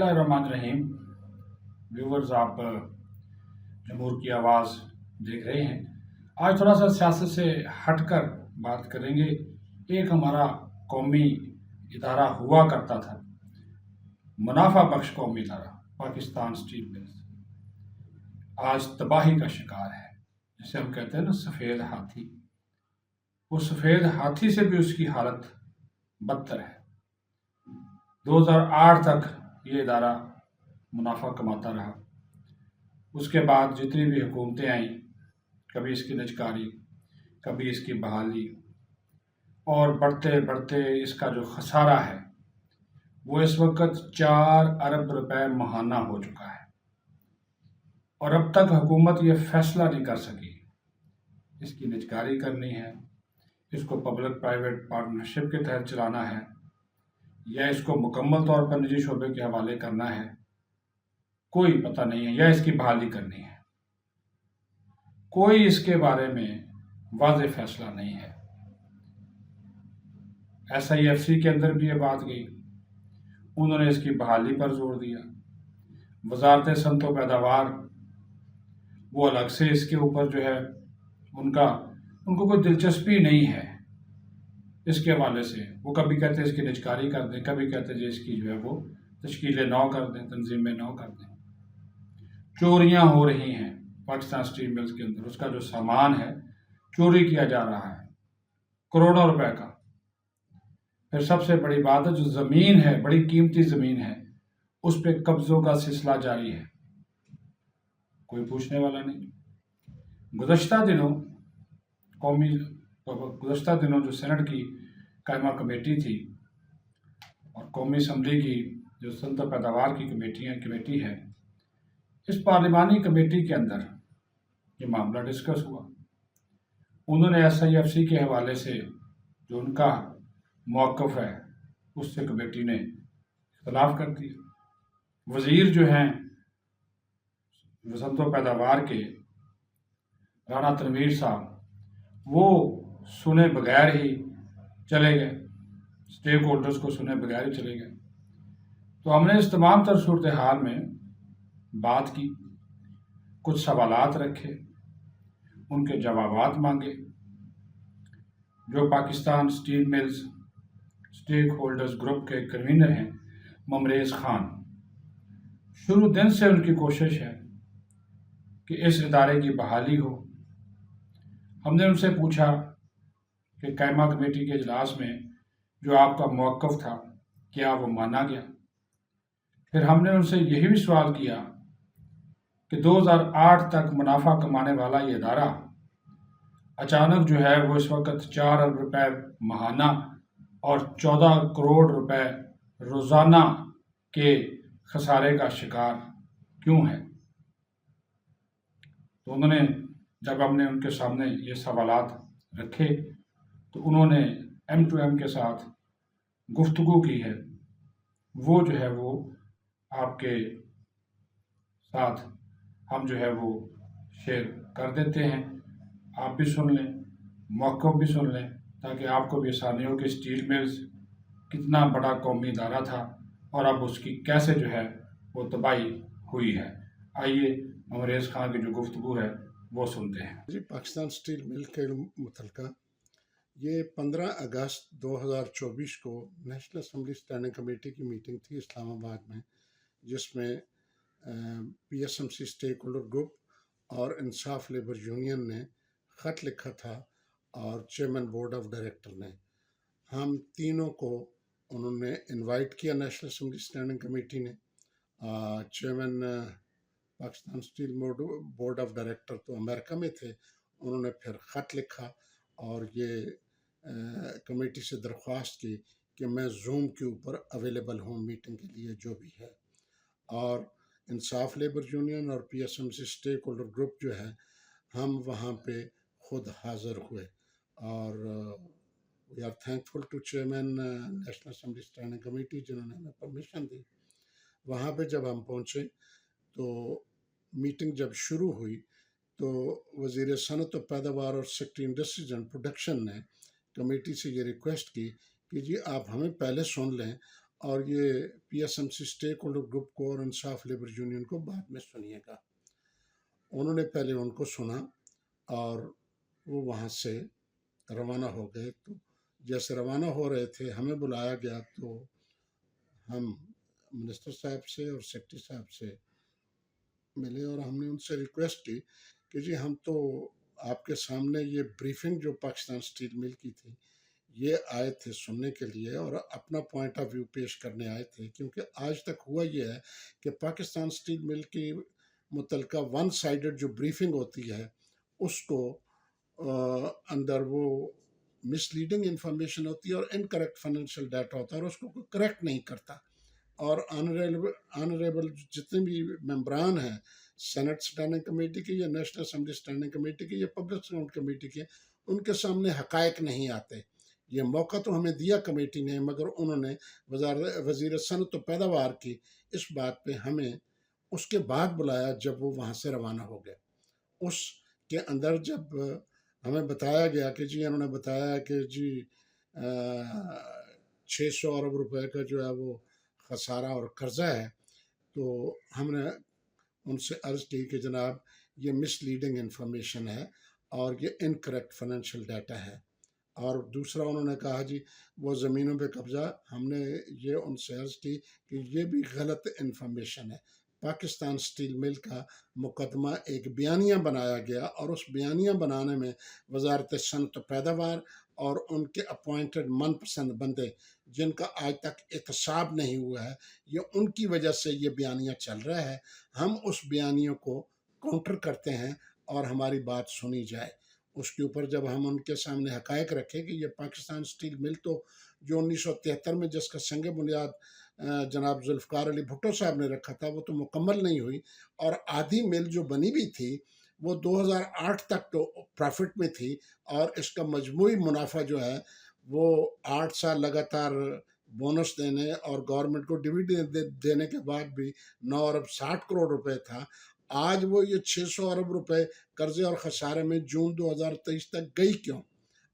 बिस्मिल्लाहिर्रहमानिर्रहीम। व्यूवर्स, आप जमहूर की आवाज़ देख रहे हैं। आज थोड़ा सा सियासत से हटकर बात करेंगे। एक हमारा कौमी इदारा हुआ करता था, मुनाफा बख्श कौमी इदारा पाकिस्तान स्टील मिल्स, आज तबाही का शिकार है। जिसे हम कहते हैं ना सफ़ेद हाथी, वो सफ़ेद हाथी से भी उसकी हालत बदतर है। 2008 तक ये इदारा मुनाफा कमाता रहा। उसके बाद जितनी भी हुकूमतें आईं, कभी इसकी निजकारी, कभी इसकी बहाली, और बढ़ते बढ़ते इसका जो खसारा है वो इस वक्त 4 अरब रुपए माहाना हो चुका है। और अब तक हुकूमत ये फैसला नहीं कर सकी इसकी निजकारी करनी है, इसको पब्लिक प्राइवेट पार्टनरशिप के तहत चलाना है, या इसको मुकम्मल तौर पर निजी शोबे के हवाले करना है। कोई पता नहीं है, या इसकी बहाली करनी है। कोई इसके बारे में वाज़ेह फैसला नहीं है। SIFC के अंदर भी ये बात गई, उन्होंने इसकी बहाली पर जोर दिया। वजारत सनअत व पैदावार वो अलग से इसके ऊपर जो है उनको कोई दिलचस्पी नहीं है इसके हवाले से। वो कभी कहते हैं इसकी निजकारी कर दें, कभी कहते हैं जी इसकी जो है वो तश्कीलें नौ कर दें, तंजीमें नौ कर दें। चोरियां हो रही हैं पाकिस्तान स्टील मिल्स के अंदर, उसका जो सामान है चोरी किया जा रहा है करोड़ों रुपए का। फिर सबसे बड़ी बात है, जो ज़मीन है, बड़ी कीमती ज़मीन है, उस पर कब्ज़ों का सिलसिला जारी है, कोई पूछने वाला नहीं। गुज़श्ता दिनों जो सेनेट की कायमा कमेटी थी और कौमी असम्बली की जो सनअत पैदावार की कमेटी है, इस पार्लिमानी कमेटी के अंदर ये मामला डिस्कस हुआ। उन्होंने SIFC के हवाले से जो उनका मौक़िफ़ है उससे कमेटी ने इख्तलाफ कर दिया। वज़ीर जो हैं सनअत पैदावार के राना तनवीर साहब, वो सुने बगैर ही चले गए, स्टेक होल्डर्स को सुने बगैर ही चले गए। तो हमने इस तमाम तर सूरत हाल में बात की, कुछ सवालात रखे, उनके जवाबात मांगे। जो Pakistan steel mills stake holders group के कन्वीनर हैं ममरेज़ खान, शुरू दिन से उनकी कोशिश है कि इस इदारे की बहाली हो। हमने उनसे पूछा कि कायमा कमेटी के इजलास में जो आपका मौक़िफ़ था क्या वो माना गया। फिर हमने उनसे यही भी सवाल किया कि 2008 तक मुनाफा कमाने वाला ये इदारा अचानक जो है वो इस वक्त 4 अरब रुपए माहाना और 14 करोड़ रुपए रोज़ाना के खसारे का शिकार क्यों है। तो उन्होंने, जब हमने उनके सामने ये सवालात रखे, तो उन्होंने M2M के साथ गुफ्तगू की है। वो जो है वो आपके साथ हम जो है वो शेयर कर देते हैं, आप भी सुन लें, मौक़िफ़ भी सुन लें, ताकि आपको भी आसानी हो कि स्टील मिल्स कितना बड़ा कौमी इदारा था और अब उसकी कैसे जो है वो तबाही हुई है। आइए ममरेज़ खान की जो गुफ्तगू है वो सुनते हैं। जी, पाकिस्तान स्टील मिल के मुतल्लिक़ा ये 15 अगस्त 2024 को नेशनल असम्बली स्टैंडिंग कमेटी की मीटिंग थी इस्लामाबाद में, जिसमें PSMC स्टेक होल्डर ग्रुप और इंसाफ लेबर यूनियन ने ख़त लिखा था और चेयरमैन बोर्ड ऑफ डायरेक्टर ने, हम तीनों को उन्होंने इनवाइट किया नेशनल असम्बली स्टैंडिंग कमेटी ने। Chairman Pakistan steel board of director तो अमेरिका में थे, उन्होंने फिर ख़त लिखा और ये कमेटी से दरख्वास्त की कि मैं जूम के ऊपर अवेलेबल हूँ मीटिंग के लिए जो भी है। और इंसाफ लेबर यूनियन और PSMC स्टेक होल्डर ग्रुप जो है, हम वहाँ पे खुद हाज़िर हुए और we are thankful to chairman national assembly standing committee जिन्होंने हमें परमिशन दी। वहाँ पे जब हम पहुँचे तो मीटिंग जब शुरू हुई तो वज़ीर सनअत व पैदावार और सेक्रेटरी इंडस्ट्रीज एंड प्रोडक्शन ने कमेटी से ये रिक्वेस्ट की कि जी आप हमें पहले सुन लें اور یہ P S M C stake holder group کو اور انصاف لیبر یونین کو بعد میں سنیے گا۔ انہوں نے پہلے ان کو سنا اور وہ وہاں سے روانہ ہو گئے۔ تو جیسے روانہ ہو رہے تھے ہمیں بلایا گیا، تو ہم منسٹر صاحب سے اور سیکرٹری صاحب سے ملے اور ہم نے ان سے ریکویسٹ کی کہ جی ہم تو آپ کے سامنے یہ بریفنگ جو پاکستان اسٹیل مل کی تھی یہ آئے تھے سننے کے لیے اور اپنا پوائنٹ آف ویو پیش کرنے آئے تھے، کیونکہ آج تک ہوا یہ ہے کہ پاکستان اسٹیل مل کی متعلقہ ون سائیڈڈ جو بریفنگ ہوتی ہے اس کو اندر وہ مس لیڈنگ انفارمیشن ہوتی ہے اور انکریکٹ فائنینشیل ڈیٹا ہوتا ہے اور اس کو کوئی کریکٹ نہیں کرتا۔ اور آنریبل جتنے بھی ممبران ہیں سینٹ اسٹینڈنگ کمیٹی کے یا نیشنل اسمبلی اسٹینڈنگ کمیٹی کے یا پبلک اکاؤنٹ کمیٹی کے، ان کے سامنے حقائق نہیں آتے۔ یہ موقع تو ہمیں دیا کمیٹی نے، مگر انہوں نے وزیر صنعت و پیداوار کی اس بات پہ ہمیں اس کے بعد بلایا جب وہ وہاں سے روانہ ہو گئے۔ اس کے اندر جب ہمیں بتایا گیا کہ جی انہوں نے بتایا کہ جی 600 ارب روپے کا جو ہے وہ خسارہ اور قرضہ ہے، تو ہم نے ان سے عرض کی کہ جناب یہ مس لیڈنگ انفارمیشن ہے اور یہ انکریکٹ فائنینشیل ڈیٹا ہے۔ اور دوسرا انہوں نے کہا جی وہ زمینوں پہ قبضہ، ہم نے یہ ان سے عرض کی کہ یہ بھی غلط انفارمیشن ہے۔ پاکستان اسٹیل مل کا مقدمہ ایک بیانیہ بنایا گیا اور اس بیانیہ بنانے میں وزارت صنعت و پیداوار اور ان کے اپوائنٹڈ من پسند بندے جن کا آج تک احتساب نہیں ہوا ہے، یہ ان کی وجہ سے یہ بیانیہ چل رہا ہے۔ ہم اس بیانیوں کو کاؤنٹر کرتے ہیں اور ہماری بات سنی جائے۔ اس کے اوپر جب ہم ان کے سامنے حقائق رکھے کہ یہ پاکستان اسٹیل مل تو جو 1973 میں جس کا سنگ بنیاد جناب ذوالفقار علی بھٹو صاحب نے رکھا تھا وہ تو مکمل نہیں ہوئی، اور آدھی مل جو بنی بھی تھی وہ 2008 تک تو پرافٹ میں تھی، اور اس کا مجموعی منافع جو ہے وہ 8 سال لگاتار بونس دینے اور گورنمنٹ کو ڈویڈنڈ دینے کے بعد بھی 9 ارب 60 کروڑ روپے تھا۔ آج وہ یہ 600 ارب روپے قرضے اور خسارے میں جون 2023 تک گئی کیوں،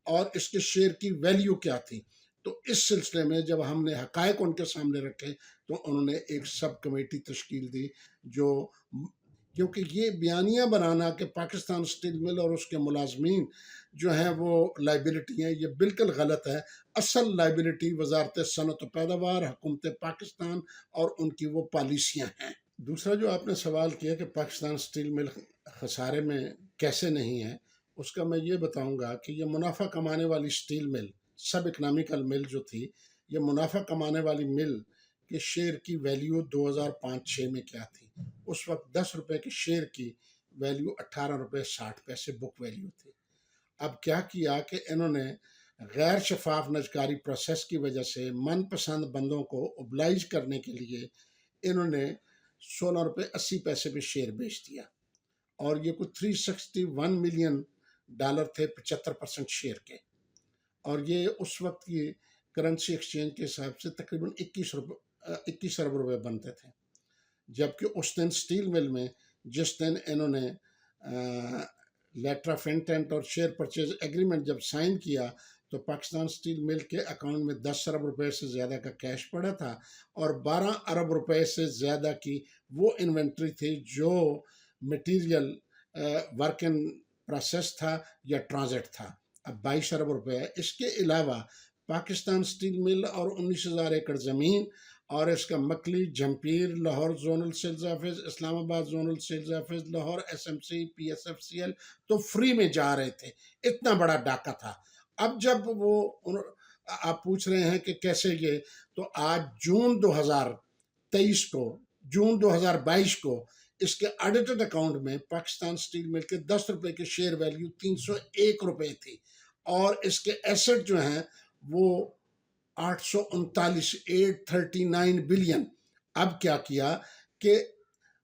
اور اس کے شیئر کی ویلیو کیا تھی؟ تو اس سلسلے میں جب ہم نے حقائق ان کے سامنے رکھے تو انہوں نے ایک سب کمیٹی تشکیل دی، جو کیونکہ یہ بیانیہ بنانا کہ پاکستان اسٹیل مل اور اس کے ملازمین جو ہیں وہ لائبلٹی ہیں، یہ بالکل غلط ہے۔ اصل لائبلٹی وزارت صنعت و پیداوار، حکومت پاکستان اور ان کی وہ پالیسیاں ہیں۔ دوسرا جو آپ نے سوال کیا کہ پاکستان اسٹیل مل خسارے میں کیسے نہیں ہے، اس کا میں یہ بتاؤں گا کہ یہ منافع کمانے والی اسٹیل مل، سب اکنامیکل مل جو تھی، یہ منافع کمانے والی مل کے شیئر کی ویلیو 2005-06 میں کیا تھی؟ اس وقت 10 روپے کے شیئر کی ویلیو 18 روپے 60 پیسے بک ویلیو تھی۔ اب کیا کیا کہ انہوں نے غیر شفاف نجکاری پروسیس کی وجہ سے من پسند بندوں کو اوبلائج کرنے کے لیے انہوں نے 16 روپے 80 پیسے پہ شیئر بیچ دیا، اور یہ کچھ $361 ملین تھے 75% شیئر کے، اور یہ اس وقت کی کرنسی ایکسچینج کے حساب سے تقریباً 21 ارب روپے بنتے تھے۔ جبکہ اس دن اسٹیل مل میں جس دن انہوں نے لیٹر آف انٹینٹ اور شیئر پرچیز ایگریمنٹ جب سائن کیا تو پاکستان اسٹیل مل کے اکاؤنٹ میں 10 ارب روپے سے زیادہ کا کیش پڑا تھا، اور 12 ارب روپے سے زیادہ کی وہ انوینٹری تھی جو مٹیریل ورک ان پروسیس تھا یا ٹرانزٹ تھا۔ اب 22 ارب روپے ہے۔ اس کے علاوہ پاکستان اسٹیل مل اور 19,000 ایکڑ زمین اور اس کا Makli, Jhimpir, Lahore zonal sales office, Islamabad zonal sales office, Lahore SMC، PSFCL تو فری میں جا رہے تھے۔ اتنا بڑا ڈاکہ تھا۔ اب جب وہ آپ پوچھ رہے ہیں کہ کیسے یہ، تو آج جون 2022 کو اس کے آڈیٹڈ اکاؤنٹ میں پاکستان اسٹیل مل کے 10 روپے کے شیئر ویلیو 301 روپے تھی، اور اس کے ایسٹ جو ہیں وہ 839 بلین۔ اب کیا کیا کہ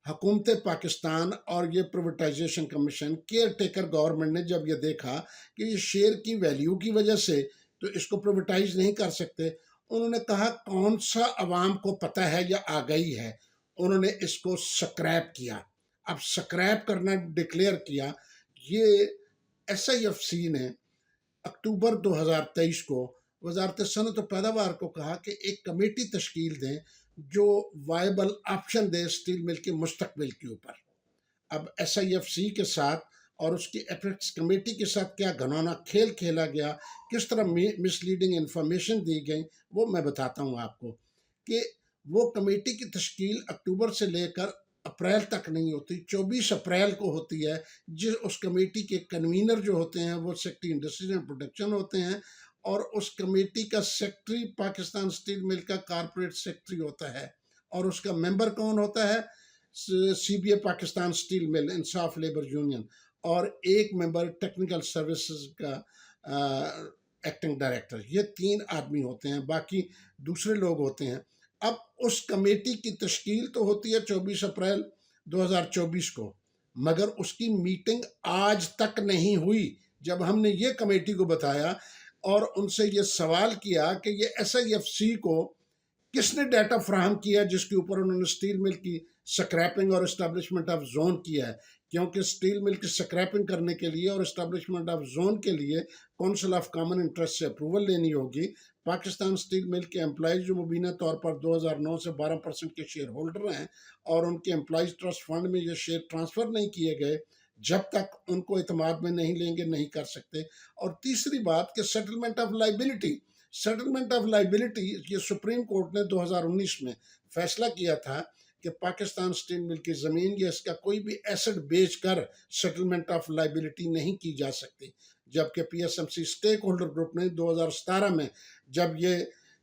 حکومت پاکستان اور یہ privatization commission caretaker government نے جب یہ دیکھا کہ یہ شیئر کی ویلیو کی وجہ سے تو اس کو پرائیویٹائز نہیں کر سکتے، انہوں نے کہا کون سا عوام کو پتہ ہے یا آگئی ہے، انہوں نے اس کو سکریپ کیا۔ اب سکریپ کرنا ڈکلیئر کیا۔ یہ SIFC نے اکتوبر 2023 کو वजारत सनत और पैदावार को कहा कि एक कमेटी तश्कील दें जो viable option they steel mill के मुस्तकबिल के ऊपर। अब SIFC के साथ और उसकी एपेक्स कमेटी के साथ क्या घनौना खेल खेला गया, किस तरह मिसलीडिंग इंफॉर्मेशन दी गई, वो मैं बताता हूँ आपको। कि वो कमेटी की तश्कील अक्टूबर से लेकर अप्रैल तक नहीं होती, 24 अप्रैल को होती है। उस कमेटी के कन्वीनर जो होते हैं वो सेक्रेटरी इंडस्ट्रीज एंड प्रोडक्शन होते हैं, और उस कमेटी का सेक्रेटरी पाकिस्तान स्टील मिल का कॉर्पोरेट सेक्रेटरी होता है, और उसका मेंबर कौन होता है? CBA पाकिस्तान स्टील मिल इंसाफ लेबर यूनियन, और एक मेंबर टेक्निकल सर्विसेज का एक्टिंग डायरेक्टर। ये 3 आदमी होते हैं, बाकी दूसरे लोग होते हैं। अब उस कमेटी की तश्कील तो होती है 24 अप्रैल 2024 को, मगर उसकी मीटिंग आज तक नहीं हुई। जब हमने ये कमेटी को बताया और उनसे ये सवाल किया कि ये SIFC को किसने डाटा फ्राहम किया जिसके ऊपर उन्होंने स्टील मिल की स्क्रैपिंग और इस्टेब्लिशमेंट ऑफ जोन किया है, क्योंकि स्टील मिल की स्क्रैपिंग करने के लिए और इस्टेब्लिशमेंट ऑफ जोन के लिए काउंसिल ऑफ कॉमन इंटरेस्ट से अप्रूवल लेनी होगी। पाकिस्तान स्टील मिल के एम्प्लॉइज जो मुबीना तौर पर 2009 से 12% के शेयर होल्डर हैं, और उनके एम्प्लॉइज ट्रस्ट फंड में ये शेयर ट्रांसफ़र नहीं किए गए, जब तक उनको इतमाद में नहीं लेंगे नहीं कर सकते। और तीसरी बात कि सेटलमेंट ऑफ लाइबिलिटी, ये सुप्रीम कोर्ट ने 2019 में फैसला किया था कि पाकिस्तान स्टील मिल की ज़मीन या इसका कोई भी एसेट बेचकर सेटलमेंट ऑफ लाइबिलिटी नहीं की जा सकती। जबकि PSMC स्टेक होल्डर ग्रुप ने 2017 में जब ये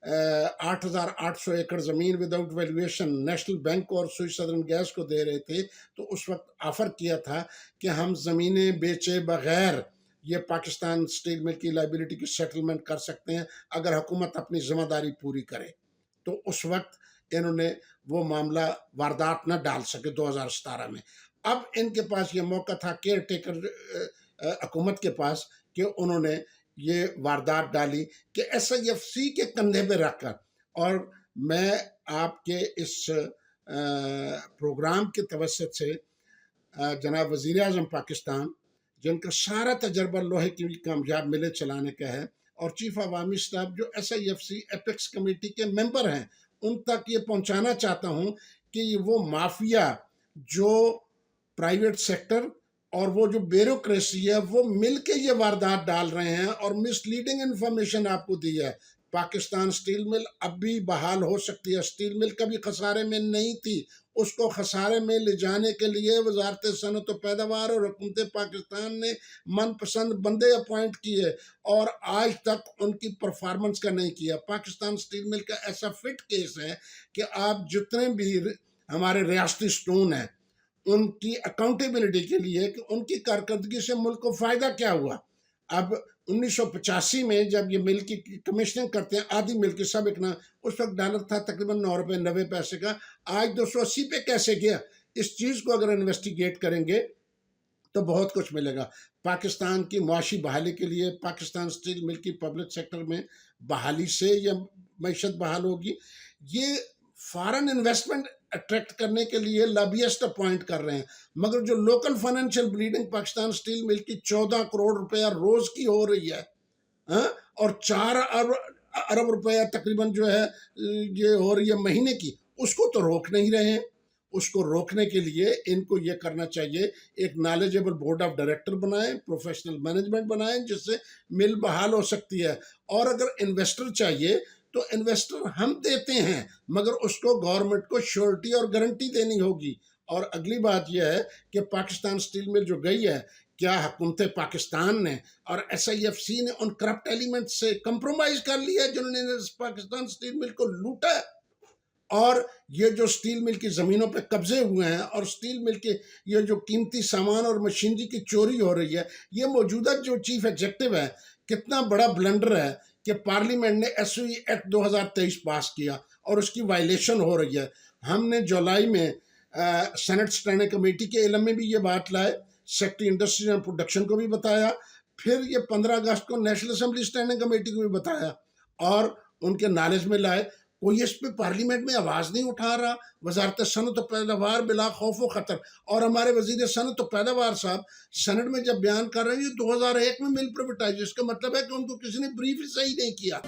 8,800 एकड़ ज़मीन विदाउट वैल्यूएशन नेशनल बैंक और स्विस सदर्न गैस को दे रहे थे, तो उस वक्त ऑफ़र किया था कि हम ज़मीनें बेचे बगैर ये पाकिस्तान स्टील मिल की लाइबिलिटी की सेटलमेंट कर सकते हैं अगर हुकूमत अपनी ज़िम्मेदारी पूरी करे। तो उस वक्त इन्होंने वो मामला वारदात न डाल सके 2017 में। अब इनके पास ये मौका था केयर टेकर हुकूमत के पास कि उन्होंने ये वारदात डाली कि SIFC के कंधे पे रखकर। और मैं आपके इस प्रोग्राम के तवस्सुत से जनाब वज़ीर आज़म पाकिस्तान, जिनका सारा तजर्बा लोहे की कामयाब मिलें चलाने का है, और चीफ अवामी स्टाफ जो SIFC एपेक्स कमेटी के मेंबर हैं, उन तक ये पहुंचाना चाहता हूं कि वो माफिया जो प्राइवेट सेक्टर और वो जो ब्यूरोक्रेसी है वो मिल के ये वारदात डाल रहे हैं और मिसलीडिंग इंफॉर्मेशन आपको दी है। पाकिस्तान स्टील मिल अब भी बहाल हो सकती है। स्टील मिल कभी खसारे में नहीं थी, उसको खसारे में ले जाने के लिए वजारत सनत व पैदावार और हुकूमत पाकिस्तान ने मनपसंद बंदे अपॉइंट किए और आज तक उनकी परफॉर्मेंस का नहीं किया। पाकिस्तान स्टील मिल का ऐसा फिट केस है कि आप जितने भी हमारे रियासती स्टोन हैं उनकी अकाउंटेबिलिटी के लिए कि उनकी कारकर्दगी से मुल्क को फ़ायदा क्या हुआ। अब 1985 में जब ये मिल की कमीशनिंग करते हैं, आधी मिल की सब इतना, उस वक्त डॉलर था तकरीबन 9 रुपये 90 पैसे का, आज 280 पे कैसे गया? इस चीज़ को अगर इन्वेस्टिगेट करेंगे तो बहुत कुछ मिलेगा। पाकिस्तान की मुआशी बहाली के लिए पाकिस्तान स्टील मिल की पब्लिक सेक्टर में बहाली से या मैशत बहाल होगी। ये फॉरेन इन्वेस्टमेंट अट्रैक्ट करने के लिए लॉबियस्ट अपॉइंट कर रहे हैं, मगर जो local financial bleeding Pakistan steel mill की 14 करोड़ रुपया रोज़ की हो रही है, और 4 अरब रुपया तकरीबन जो है ये हो रही है महीने की, उसको तो रोक नहीं रहे हैं। उसको रोकने के लिए इनको ये करना चाहिए, एक नॉलेजेबल बोर्ड ऑफ डायरेक्टर बनाएं, प्रोफेशनल मैनेजमेंट बनाएं जिससे मिल बहाल हो सकती है। और अगर इन्वेस्टर चाहिए तो इन्वेस्टर हम देते हैं, मगर उसको गवर्नमेंट को श्योरिटी और गारंटी देनी होगी। और अगली बात यह है कि पाकिस्तान स्टील मिल जो गई है, क्या हुकूमत पाकिस्तान ने और SIFC ने उन करप्ट एलिमेंट से कंप्रोमाइज़ कर लिया जिन्होंने पाकिस्तान स्टील मिल को लूटा? और ये जो स्टील मिल की ज़मीनों पे कब्जे हुए हैं और स्टील मिल के ये जो कीमती सामान और मशीनरी की चोरी हो रही है, ये मौजूदा जो चीफ एग्जेक्टिव है, कितना बड़ा ब्लंडर है कि पार्लियामेंट ने SOE एक्ट 2023 पास किया और उसकी वायलेशन हो रही है। हमने जुलाई में सेनेट स्टैंडिंग कमेटी के इल्म में भी ये बात लाए, सेक्रेटरी इंडस्ट्रीज एंड प्रोडक्शन को भी बताया, फिर ये 15 अगस्त को नेशनल असेंबली स्टैंडिंग कमेटी को भी बताया और उनके नॉलेज में लाए। کوئی اس پہ پارلیمنٹ میں آواز نہیں اٹھا رہا. وزارت صنعت و پیداوار بلا خوف و خطر، اور ہمارے وزیر صنعت و پیداوار صاحب سینٹ میں جب بیان کر رہے ہیں یہ 2001 میں مل پرائیویٹائز، اس کا مطلب ہے کہ ان کو کسی نے بریف ہی صحیح نہیں کیا.